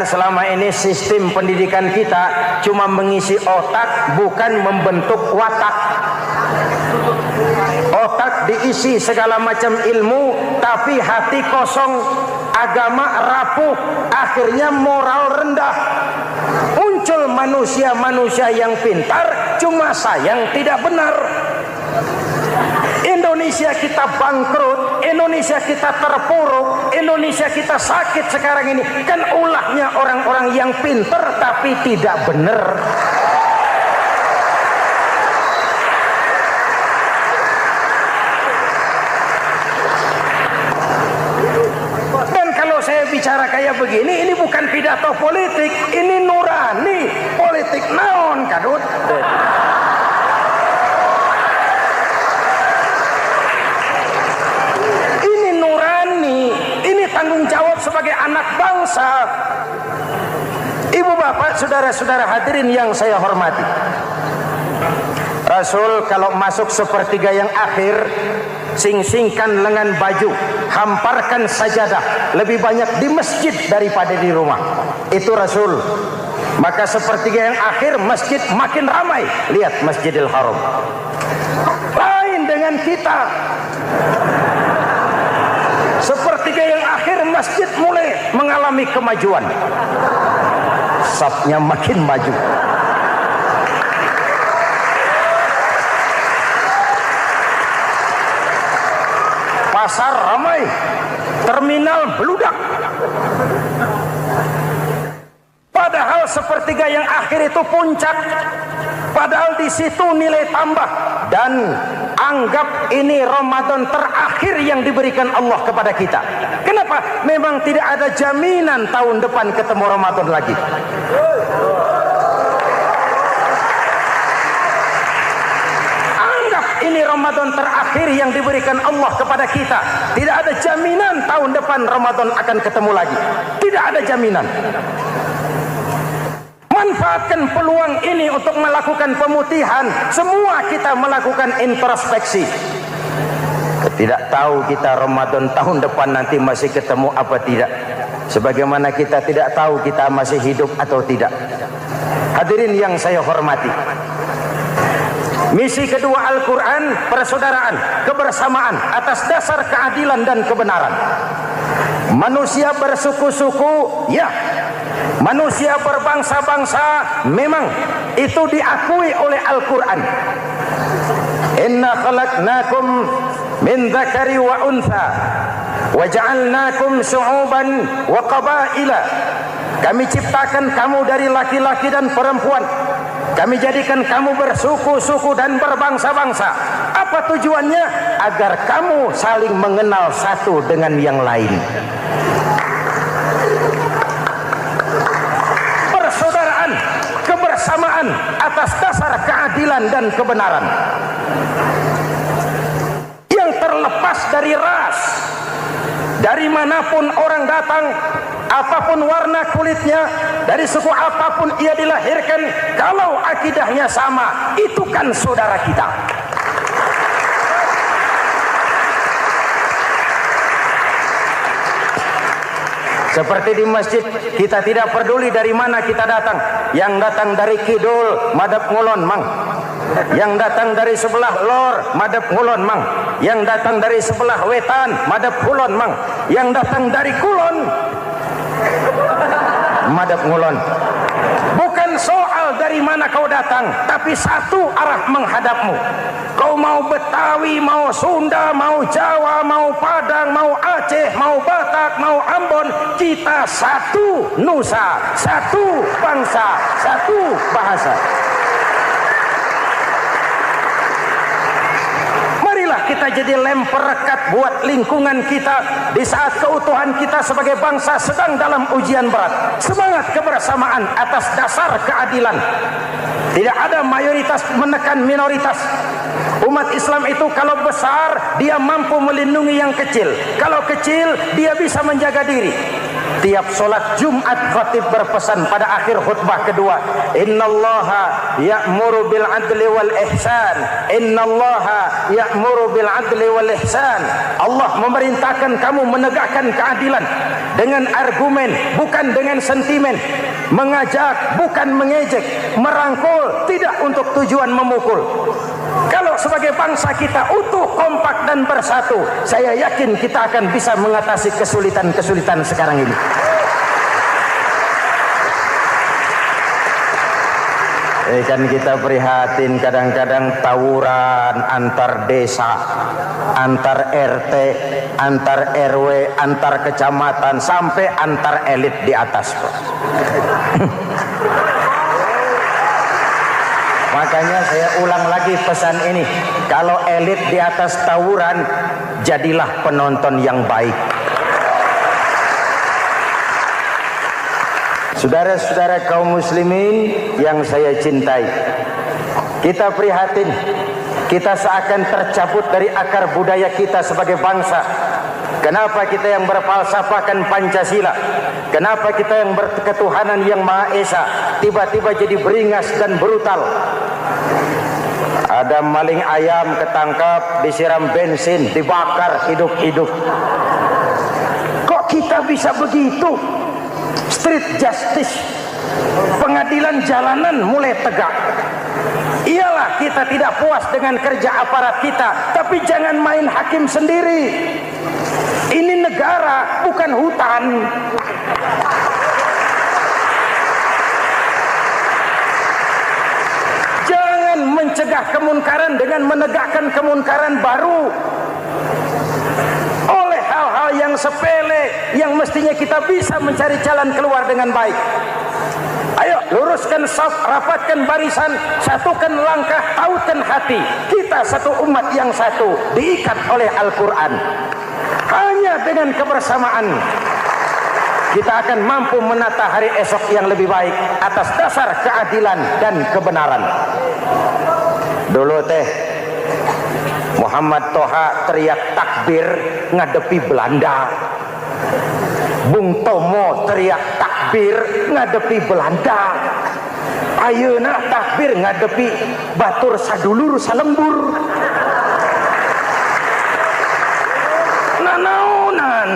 Selama ini sistem pendidikan kita cuma mengisi otak, bukan membentuk watak. Otak diisi segala macam ilmu, tapi hati kosong, agama rapuh, akhirnya moral rendah. Muncul manusia-manusia yang pintar, cuma sayang tidak benar. Indonesia kita bangkrut, Indonesia kita terpuruk, Indonesia kita sakit sekarang ini kan ulahnya orang-orang yang pintar tapi tidak benar. Dan kalau saya bicara kayak begini, ini bukan pidato politik, ini nurani politik naon kadut. Tanggung jawab sebagai anak bangsa. Ibu bapak, saudara-saudara hadirin yang saya hormati, Rasul kalau masuk sepertiga yang akhir, sing-singkan lengan baju, hamparkan sajadah, lebih banyak di masjid daripada di rumah. Itu Rasul. Maka sepertiga yang akhir masjid makin ramai. Lihat Masjidil Haram. Lain dengan kita. Sepertiga yang akhir masjid mulai mengalami kemajuan. Safnya makin maju. Pasar ramai, terminal beludak. Padahal sepertiga yang akhir itu puncak. Padahal di situ nilai tambah. Dan anggap ini Ramadan terakhir yang diberikan Allah kepada kita. Kenapa? Memang tidak ada jaminan tahun depan ketemu Ramadan lagi. Anggap ini Ramadan terakhir yang diberikan Allah kepada kita. Tidak ada jaminan tahun depan Ramadan akan ketemu lagi. Tidak ada jaminan. Manfaatkan peluang ini untuk melakukan pemutihan. Semua kita melakukan introspeksi. Tidak tahu kita Ramadan tahun depan nanti masih ketemu apa tidak. Sebagaimana kita tidak tahu kita masih hidup atau tidak. Hadirin yang saya hormati, misi kedua Al-Quran, persaudaraan, kebersamaan atas dasar keadilan dan kebenaran. Manusia bersuku-suku, ya. Manusia berbangsa-bangsa, memang itu diakui oleh Al-Quran. Inna khalaqnakum min dzakari wa untha wa ja'alnakum syu'uban wa qabaila. Kami ciptakan kamu dari laki-laki dan perempuan. Kami jadikan kamu bersuku-suku dan berbangsa-bangsa. Apa tujuannya? Agar kamu saling mengenal satu dengan yang lain. Persaudaraan, kebersamaan atas dasar keadilan dan kebenaran. Yang terlepas dari ras. Dari manapun orang datang, apapun warna kulitnya, dari suku apapun ia dilahirkan, kalau akidahnya sama, itu kan saudara kita. Seperti di masjid, kita tidak peduli dari mana kita datang. Yang datang dari kidul, madhab ngulon mang. Yang datang dari sebelah lor, madhab ngulon mang. Yang datang dari sebelah wetan, madhab kulon mang. Yang datang dari kulon, madhab ngulon. Bukan soal dari mana kau datang, tapi satu arah menghadapmu. Kau mau Betawi, mau Sunda, mau Jawa, mau Padang, mau Aceh, mau Batak, mau Ambon, kita satu nusa, satu bangsa, satu bahasa. Marilah kita jadi lem perekat buat lingkungan kita di saat keutuhan kita sebagai bangsa sedang dalam ujian berat. Semangat kebersamaan atas dasar keadilan. Tidak ada mayoritas menekan minoritas. Umat Islam itu kalau besar, dia mampu melindungi yang kecil. Kalau kecil, dia bisa menjaga diri. tiap sholat Jumat khatib berpesan pada akhir khutbah kedua, innallaha ya'muru bil adli wal ihsan, innallaha ya'muru bil adli wal ihsan. Allah memerintahkan kamu menegakkan keadilan dengan argumen, bukan dengan sentimen, mengajak bukan mengejek, merangkul tidak untuk tujuan memukul. Kalau sebagai bangsa kita utuh, kompak dan bersatu, saya yakin kita akan bisa mengatasi kesulitan-kesulitan sekarang ini. Kan kita prihatin kadang-kadang tawuran antar desa, antar RT, antar RW, antar kecamatan, sampai antar elit di atas. Makanya saya ulang lagi pesan ini, kalau elit di atas tawuran, jadilah penonton yang baik. Saudara-saudara kaum muslimin yang saya cintai, kita prihatin, kita seakan tercabut dari akar budaya kita sebagai bangsa. Kenapa kita yang berfalsafahkan Pancasila, kenapa kita yang berketuhanan yang Maha Esa tiba-tiba jadi beringas dan brutal? Ada maling ayam ketangkap, disiram bensin, dibakar hidup-hidup. Kok kita bisa begitu? Street justice, pengadilan jalanan mulai tegak. Iyalah kita tidak puas dengan kerja aparat kita, tapi jangan main hakim sendiri. Ini negara, bukan hutan. Jangan mencegah kemunkaran dengan menegakkan kemunkaran baru. Oleh hal-hal yang sepele yang mestinya kita bisa mencari jalan keluar dengan baik. Ayo luruskan saf, rapatkan barisan, satukan langkah, tautkan hati. Kita satu umat yang satu, diikat oleh Al-Quran. Hanya dengan kebersamaan kita akan mampu menata hari esok yang lebih baik atas dasar keadilan dan kebenaran. Dulu teh Muhammad Toha teriak takbir ngadepi Belanda. Bung Tomo teriak takbir ngadepi Belanda. Ayeuna takbir ngadepi batur sadulur salembur. Nanaunan.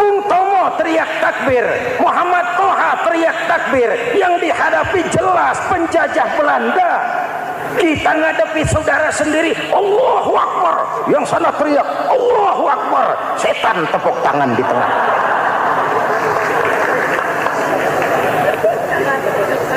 Bung Tomo teriak takbir, Muhammad Toha teriak takbir, yang dihadapi jelas penjajah Belanda. Kita ngadepi saudara sendiri, Allahu Akbar, yang sana teriak Allahu Akbar, setan tepuk tangan di tengah.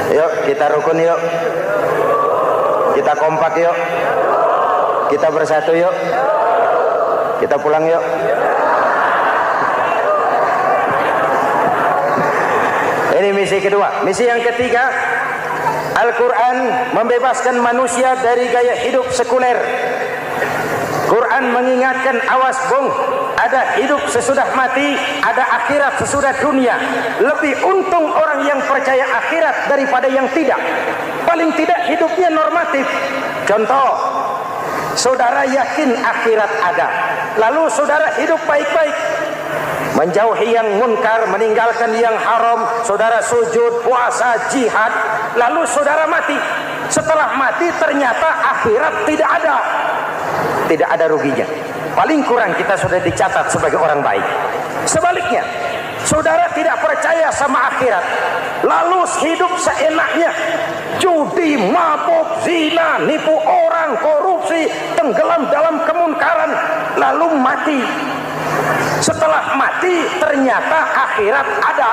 Yuk kita rukun, yuk kita kompak, yuk kita bersatu, yuk kita pulang, yuk. Ini misi kedua. Misi yang ketiga, Al-Quran membebaskan manusia dari gaya hidup sekuler. Quran mengingatkan, awas bung, ada hidup sesudah mati, ada akhirat sesudah dunia. Lebih untung orang yang percaya akhirat daripada yang tidak. Paling tidak hidupnya normatif. Contoh, saudara yakin akhirat ada, lalu saudara hidup baik-baik, menjauhi yang munkar, meninggalkan yang haram, saudara sujud, puasa, jihad, lalu saudara mati. Setelah mati ternyata akhirat tidak ada. Tidak ada ruginya. Paling kurang kita sudah dicatat sebagai orang baik. Sebaliknya, saudara tidak percaya sama akhirat, lalu hidup seenaknya, judi, mabuk, zina, nipu orang, korupsi, tenggelam dalam kemunkaran, lalu mati. Setelah mati ternyata akhirat ada.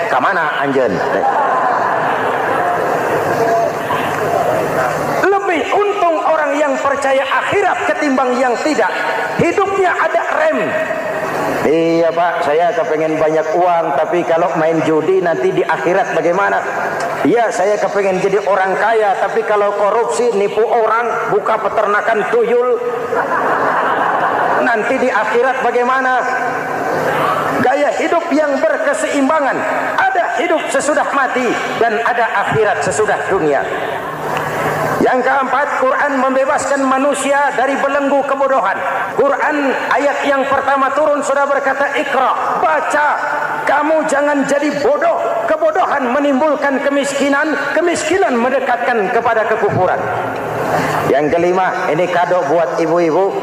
Kemana anjen? Lebih untung orang yang percaya akhirat ketimbang yang tidak. Hidupnya ada rem. Iya pak, saya kepengen banyak uang, tapi kalau main judi nanti di akhirat bagaimana? Iya, saya kepengen jadi orang kaya, tapi kalau korupsi, nipu orang, buka peternakan tuyul, nanti di akhirat bagaimana? Gaya hidup yang berkeseimbangan, ada hidup sesudah mati dan ada akhirat sesudah dunia. Yang keempat, Quran membebaskan manusia dari belenggu kebodohan. Quran ayat yang pertama turun sudah berkata, Iqra, baca, kamu jangan jadi bodoh. Kebodohan menimbulkan kemiskinan, kemiskinan mendekatkan kepada kekufuran. Yang kelima, ini kado buat ibu-ibu,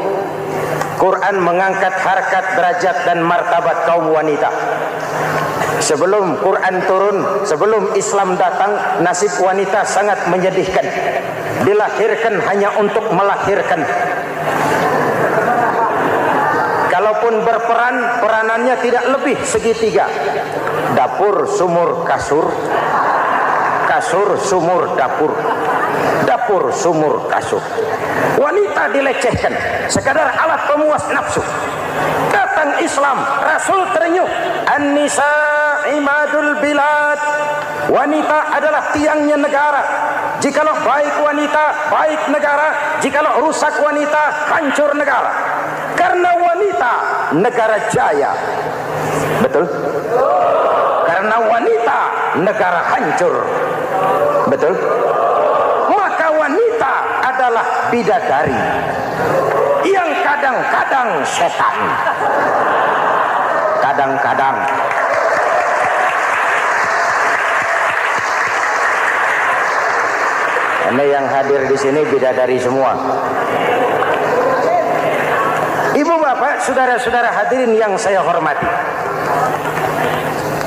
Quran mengangkat harkat, derajat dan martabat kaum wanita. Sebelum Quran turun, sebelum Islam datang, nasib wanita sangat menyedihkan. Dilahirkan hanya untuk melahirkan. Kalaupun berperan, peranannya tidak lebih segitiga. Dapur, sumur, kasur. Kasur, sumur, dapur. Dapur, sumur, kasur. Wanita dilecehkan, sekadar alat pemuas nafsu. Datang Islam, Rasul terenyuh. An-nisa imadul bilad. Wanita adalah tiangnya negara. Jikalau baik wanita, baik negara. Jikalau rusak wanita, hancur negara. Karena wanita, negara jaya. Betul? Karena wanita, negara hancur. Betul? Maka wanita adalah bidadari yang kadang-kadang setan. Kadang-kadang. Ini yang hadir di sini bidadari semua. Ibu bapak, saudara-saudara hadirin yang saya hormati.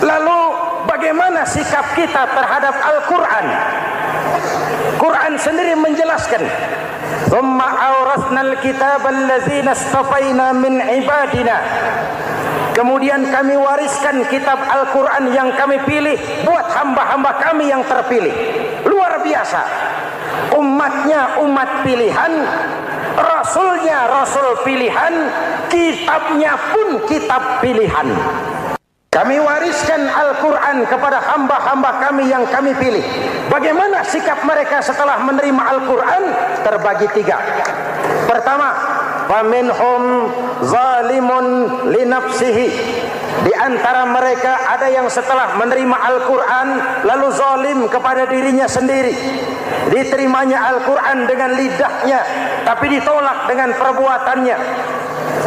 Lalu bagaimana sikap kita terhadap Al-Quran? Quran sendiri menjelaskan, "Tsumma awrasnal kitaba allazina istafaina min ibadina." Kemudian kami wariskan kitab Al-Quran yang kami pilih buat hamba-hamba kami yang terpilih. Luar biasa. Umatnya umat pilihan, Rasulnya Rasul pilihan, kitabnya pun kitab pilihan. Kami wariskan Al-Quran kepada hamba-hamba kami yang kami pilih. Bagaimana sikap mereka setelah menerima Al-Quran? Terbagi tiga. Pertama, faminhum zalimun linafsihi. Di antara mereka ada yang setelah menerima Al-Quran lalu zalim kepada dirinya sendiri. Diterimanya Al-Quran dengan lidahnya, tapi ditolak dengan perbuatannya.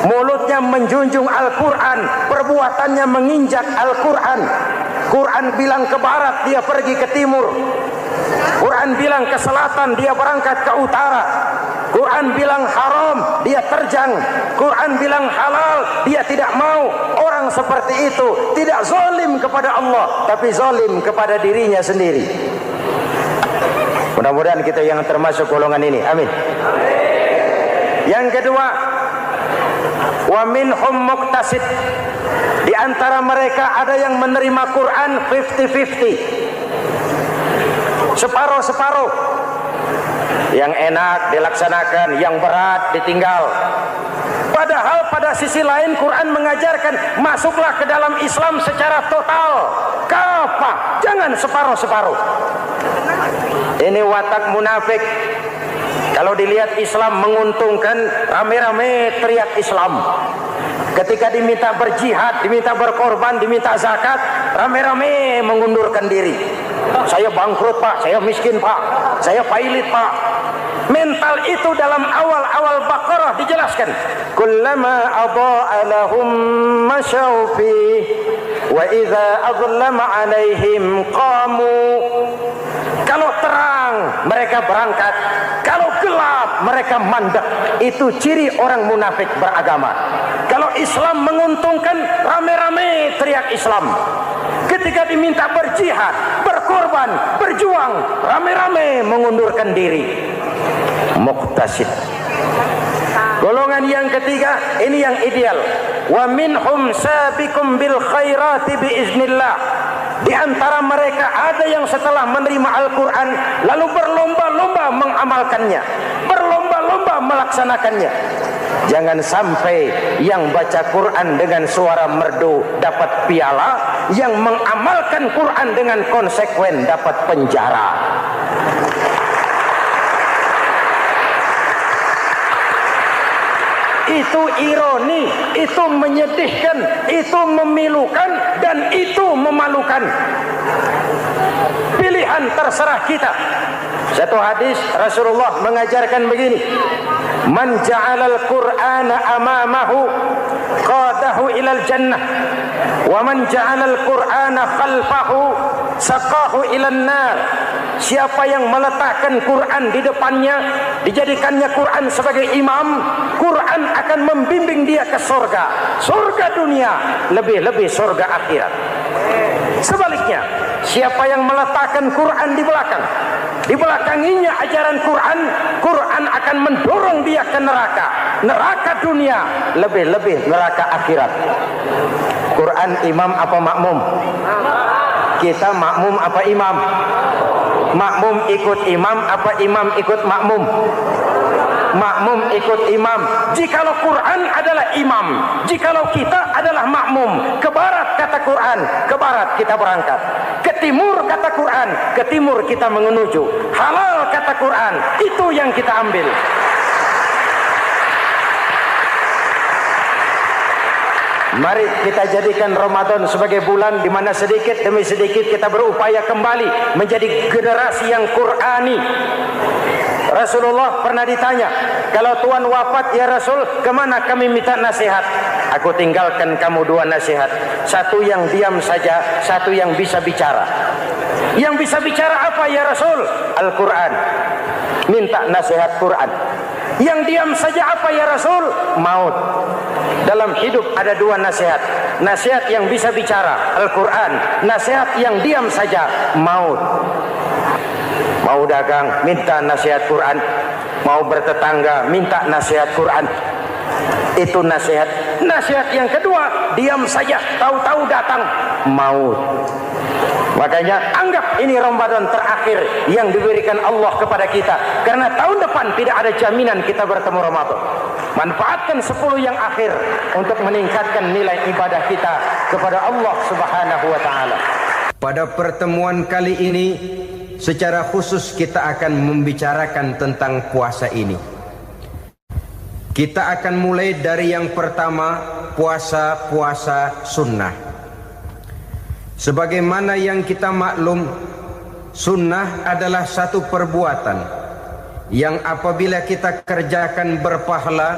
Mulutnya menjunjung Al-Quran, perbuatannya menginjak Al-Quran. Quran bilang ke barat, dia pergi ke timur. Quran bilang ke selatan, dia berangkat ke utara. Quran bilang haram, dia terjang. Quran bilang halal, dia tidak mau. Orang seperti itu tidak zalim kepada Allah, tapi zalim kepada dirinya sendiri. Mudah-mudahan kita yang termasuk golongan ini. Amin. Yang kedua, wa minhum muqtasid. Di antara mereka ada yang menerima Quran 50-50. Separuh-separuh. Yang enak dilaksanakan, yang berat ditinggal. Padahal pada sisi lain Quran mengajarkan masuklah ke dalam Islam secara total. Kafah, jangan separuh-separuh. Ini watak munafik. Kalau dilihat Islam menguntungkan, rame-rame teriak Islam. Ketika diminta berjihad, diminta berkorban, diminta zakat, rame-rame mengundurkan diri. Saya bangkrut pak, saya miskin pak, saya pailit pak. Mental itu dalam awal-awal Baqarah dijelaskan. Kullama adha'a lahum masyaw fi wa idza adlama alaihim qamu. Kalau terang mereka berangkat, kalau gelap mereka mandek. Itu ciri orang munafik beragama. Kalau Islam menguntungkan, rame-rame teriak Islam. Ketika diminta berjihad, berkorban, berjuang, rame-rame mengundurkan diri. Muqtasid. Golongan yang ketiga, ini yang ideal. Wa minhum sabiqum bil khairati biiznillah. Di antara mereka ada yang setelah menerima Al-Quran lalu berlomba-lomba mengamalkannya, berlomba-lomba melaksanakannya. Jangan sampai yang baca Quran dengan suara merdu dapat piala, yang mengamalkan Quran dengan konsekuen dapat penjara. Itu ironi, itu menyedihkan, itu memilukan, dan itu memalukan. Pilihan terserah kita. Satu hadis Rasulullah mengajarkan begini, man ja'alal Qur'ana amamahu qadahu ilal jannah wa man ja'alal Qur'ana khalfahu saqahu ilan nar. Siapa yang meletakkan Quran di depannya, dijadikannya Quran sebagai imam, Quran akan membimbing dia ke surga, surga dunia, lebih-lebih surga akhirat. Sebaliknya, siapa yang meletakkan Quran di belakang, dibelakanginya ajaran Quran, Quran akan mendorong dia ke neraka, neraka dunia, lebih-lebih neraka akhirat. Quran imam apa makmum? Kita makmum apa imam? Makmum ikut imam apa imam ikut makmum? Makmum ikut imam. Jikalau Quran adalah imam, jikalau kita adalah makmum, ke barat kata Quran, ke barat kita berangkat. Ke timur kata Quran, ke timur kita menuju. Halal kata Quran, itu yang kita ambil. Mari kita jadikan Ramadan sebagai bulan di mana sedikit demi sedikit kita berupaya kembali menjadi generasi yang Qurani. Rasulullah pernah ditanya, kalau Tuhan wafat ya Rasul, kemana kami minta nasihat? Aku tinggalkan kamu dua nasihat, satu yang diam saja, satu yang bisa bicara. Yang bisa bicara apa ya Rasul? Al-Quran. Minta nasihat Quran. Yang diam saja apa ya Rasul? Maut. Dalam hidup ada dua nasihat. Nasihat yang bisa bicara, Al-Quran. Nasihat yang diam saja, maut. Mau dagang, minta nasihat Quran. Mau bertetangga, minta nasihat Quran. Itu nasihat. Nasihat yang kedua, diam saja, tahu-tahu datang maut. Makanya anggap ini Ramadan terakhir yang diberikan Allah kepada kita, karena tahun depan tidak ada jaminan kita bertemu Ramadan. Manfaatkan 10 yang akhir untuk meningkatkan nilai ibadah kita kepada Allah Subhanahu wa taala. Pada pertemuan kali ini secara khusus kita akan membicarakan tentang puasa ini. Kita akan mulai dari yang pertama, puasa sunnah. Sebagaimana yang kita maklum, sunnah adalah satu perbuatan yang apabila kita kerjakan berpahala,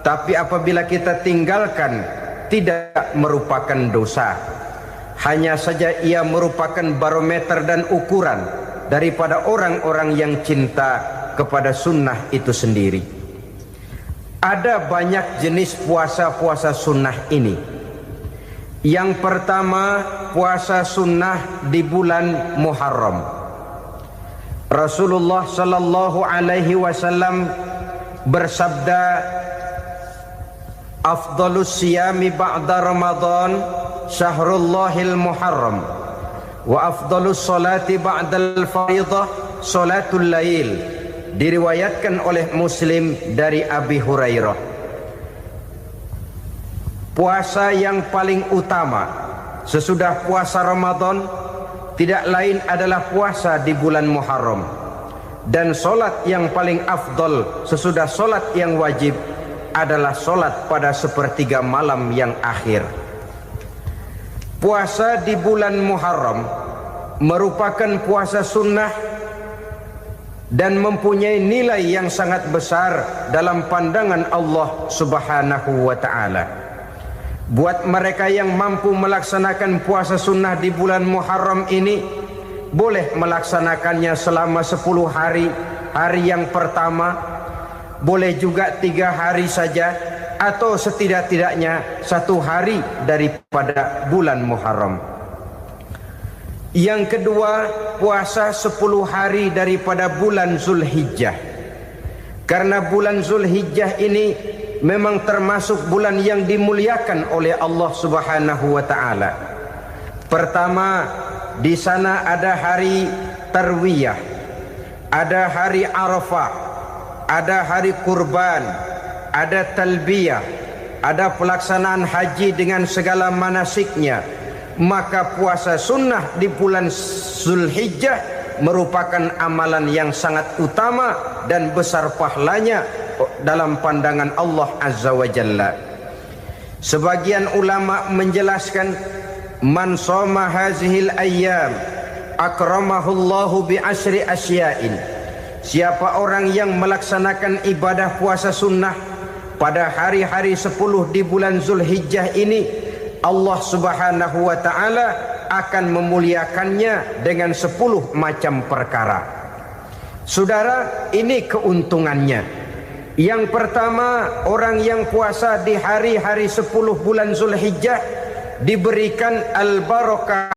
tapi apabila kita tinggalkan tidak merupakan dosa. Hanya saja ia merupakan barometer dan ukuran daripada orang-orang yang cinta kepada sunnah itu sendiri. Ada banyak jenis puasa-puasa sunnah ini. Yang pertama, puasa sunnah di bulan Muharram. Rasulullah sallallahu alaihi wasallam bersabda, afdalus siyami ba'da Ramadan syahrullahil Muharram, wa afdalus salati ba'dal fariḍah salatul lail. Diriwayatkan oleh Muslim dari Abi Hurairah. Puasa yang paling utama sesudah puasa Ramadan tidak lain adalah puasa di bulan Muharram. Dan solat yang paling afdol sesudah solat yang wajib adalah solat pada sepertiga malam yang akhir. Puasa di bulan Muharram merupakan puasa sunnah dan mempunyai nilai yang sangat besar dalam pandangan Allah Subhanahu wa ta'ala. Buat mereka yang mampu melaksanakan puasa sunnah di bulan Muharram ini, boleh melaksanakannya selama 10 hari. Hari yang pertama, boleh juga 3 hari saja, atau setidak-tidaknya 1 hari daripada bulan Muharram. Yang kedua, puasa 10 hari daripada bulan Zulhijjah. Karena bulan Zulhijjah ini memang termasuk bulan yang dimuliakan oleh Allah Subhanahu wa taala. Pertama, di sana ada hari Tarwiyah, ada hari Arafah, ada hari kurban, ada talbiyah, ada pelaksanaan haji dengan segala manasiknya. Maka puasa sunnah di bulan Zulhijjah merupakan amalan yang sangat utama dan besar pahalanya dalam pandangan Allah Azza wa Jalla. Sebagian ulama menjelaskan, man shoma hazihil ayyam akramahullahu bi asri asya'in. siapa orang yang melaksanakan ibadah puasa sunnah pada hari-hari 10 di bulan Zulhijjah ini, Allah Subhanahu wa taala akan memuliakannya dengan 10 macam perkara. Saudara, ini keuntungannya. Yang pertama, orang yang puasa di hari-hari 10 bulan Zulhijjah diberikan al-barakah